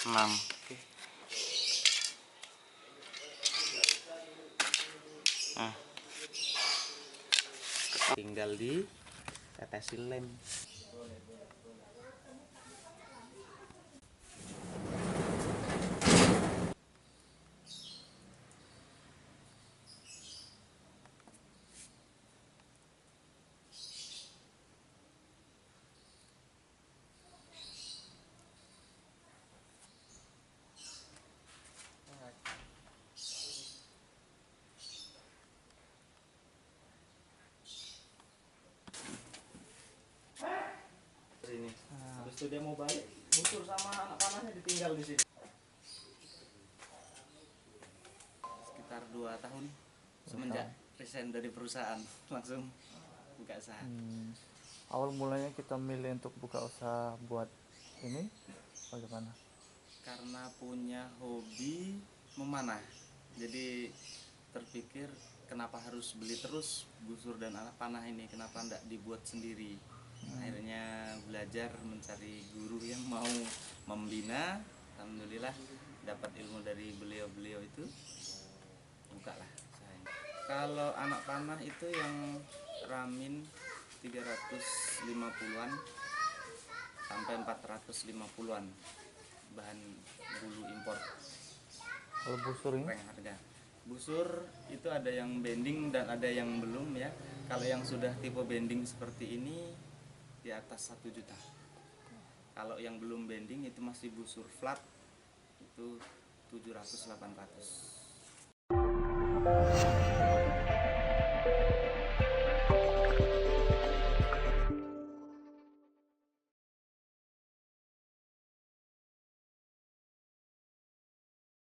Enam. Nah, tinggal di tetesin lem. Sini. Habis itu dia mau balik, busur sama anak panahnya ditinggal di sini. Sekitar 2 tahun semenjak resign dari perusahaan langsung buka usaha. Awal mulanya kita milih untuk buka usaha buat ini bagaimana? Karena punya hobi memanah, jadi terpikir kenapa harus beli terus busur dan alat panah ini, kenapa enggak dibuat sendiri. Akhirnya belajar mencari guru yang mau membina. Alhamdulillah dapat ilmu dari beliau-beliau itu, bukalah saya. Kalau anak panah itu yang ramin 350-an sampai 450-an, bahan bulu impor. Kalau busur ini? Harga busur itu ada yang bending dan ada yang belum ya. Kalau yang sudah tipe bending seperti ini di atas 1 juta. Kalau yang belum bending itu masih busur flat, itu 700-800.